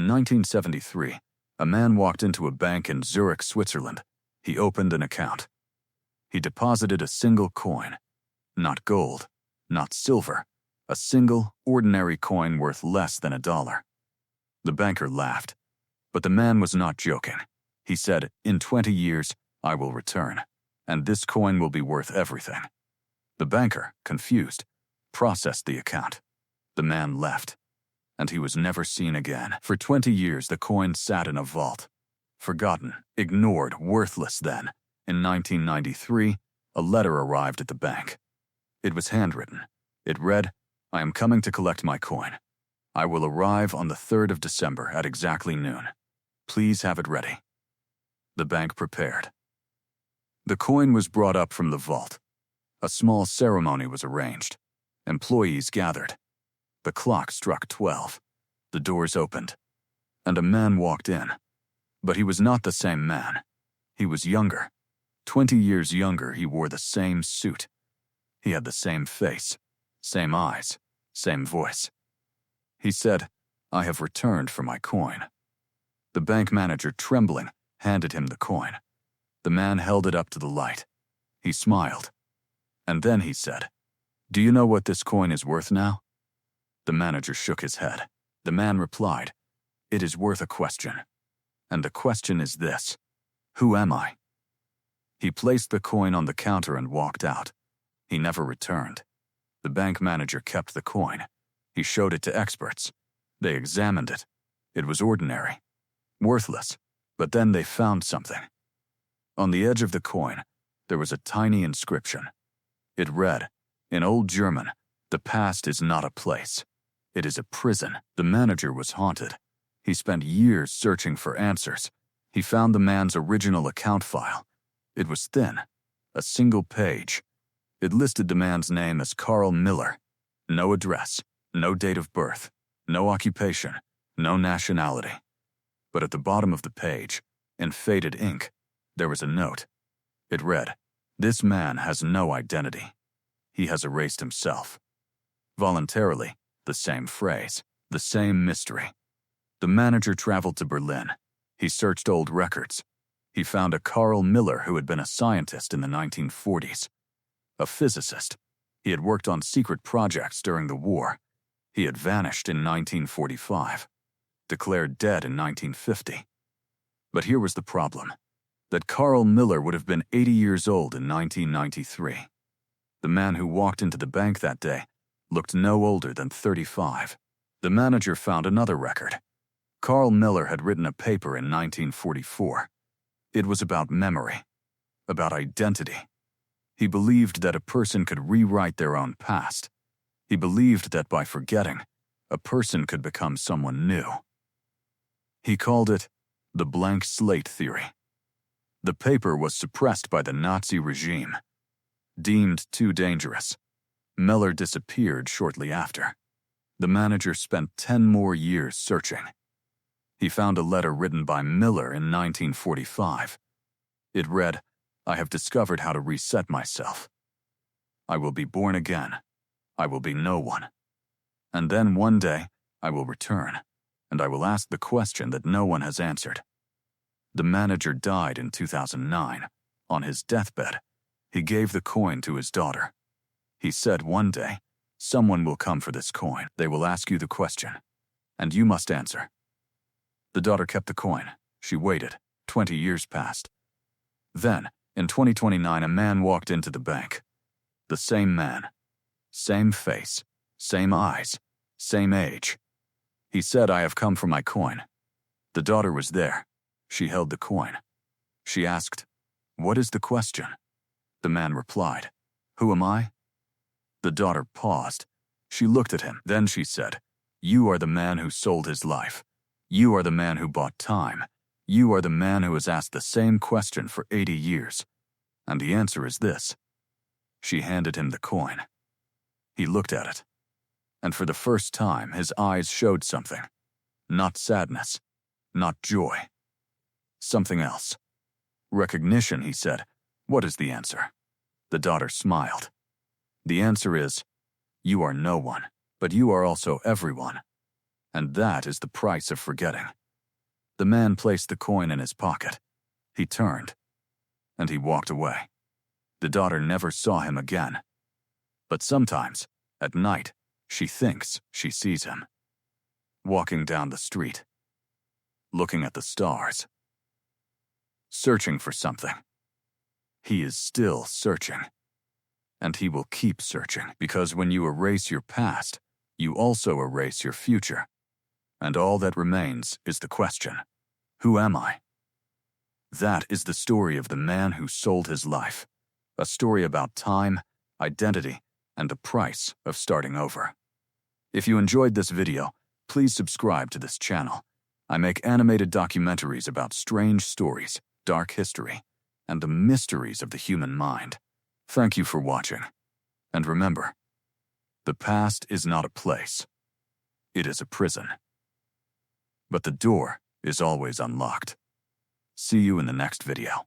In 1973, a man walked into a bank in Zurich, Switzerland. He opened an account. He deposited a single coin. Not gold, not silver. A single, ordinary coin worth less than $1. The banker laughed. But the man was not joking. He said, "In 20 years, I will return, and this coin will be worth everything." The banker, confused, processed the account. The man left, and he was never seen again. For 20 years, the coin sat in a vault. Forgotten, ignored, worthless then. In 1993, a letter arrived at the bank. It was handwritten. It read, "I am coming to collect my coin. I will arrive on the 3rd of December at exactly noon. Please have it ready." The bank prepared. The coin was brought up from the vault. A small ceremony was arranged. Employees gathered. The clock struck 12. The doors opened, and a man walked in. But he was not the same man. He was younger. 20 years younger, he wore the same suit. He had the same face, same eyes, same voice. He said, "I have returned for my coin." The bank manager, trembling, handed him the coin. The man held it up to the light. He smiled. And then he said, "Do you know what this coin is worth now?" The manager shook his head. The man replied, "It is worth a question. And the question is this: who am I?" He placed the coin on the counter and walked out. He never returned. The bank manager kept the coin. He showed it to experts. They examined it. It was ordinary, worthless, but then they found something. On the edge of the coin, there was a tiny inscription. It read, in Old German, "The past is not a place. It is a prison." The manager was haunted. He spent years searching for answers. He found the man's original account file. It was thin, a single page. It listed the man's name as Carl Miller. No address, no date of birth, no occupation, no nationality. But at the bottom of the page, in faded ink, there was a note. It read, "This man has no identity. He has erased himself." Voluntarily, the same phrase, the same mystery. The manager traveled to Berlin. He searched old records. He found a Carl Miller who had been a scientist in the 1940s. A physicist. He had worked on secret projects during the war. He had vanished in 1945, declared dead in 1950. But here was the problem, that Carl Miller would have been 80 years old in 1993. The man who walked into the bank that day looked no older than 35. The manager found another record. Carl Miller had written a paper in 1944. It was about memory, about identity. He believed that a person could rewrite their own past. He believed that by forgetting, a person could become someone new. He called it the blank slate theory. The paper was suppressed by the Nazi regime. Deemed too dangerous, Miller disappeared shortly after. The manager spent 10 more years searching. He found a letter written by Miller in 1945. It read, "I have discovered how to reset myself. I will be born again. I will be no one. And then one day, I will return, and I will ask the question that no one has answered." The manager died in 2009. On his deathbed, he gave the coin to his daughter. He said one day, "Someone will come for this coin. They will ask you the question, and you must answer." The daughter kept the coin. She waited. 20 years passed. Then, in 2029, a man walked into the bank. The same man. Same face. Same eyes. Same age. He said, "I have come for my coin." The daughter was there. She held the coin. She asked, "What is the question?" The man replied, "Who am I?" The daughter paused. She looked at him. Then she said, "You are the man who sold his life. You are the man who bought time. You are the man who has asked the same question for 80 years. And the answer is this." She handed him the coin. He looked at it. And for the first time, his eyes showed something. Not sadness. Not joy. Something else. Recognition, he said. "What is the answer?" The daughter smiled. "The answer is, you are no one, but you are also everyone. And that is the price of forgetting. The man placed the coin in his pocket. He turned, and he walked away. The daughter never saw him again. But sometimes, at night, she thinks she sees him. Walking down the street, looking at the stars, searching for something. He is still searching. And he will keep searching, because when you erase your past, you also erase your future. And all that remains is the question, who am I? That is the story of the man who sold his life. A story about time, identity, and the price of starting over. If you enjoyed this video, please subscribe to this channel. I make animated documentaries about strange stories, dark history, and the mysteries of the human mind. Thank you for watching. And remember, the past is not a place. It is a prison. But the door is always unlocked. See you in the next video.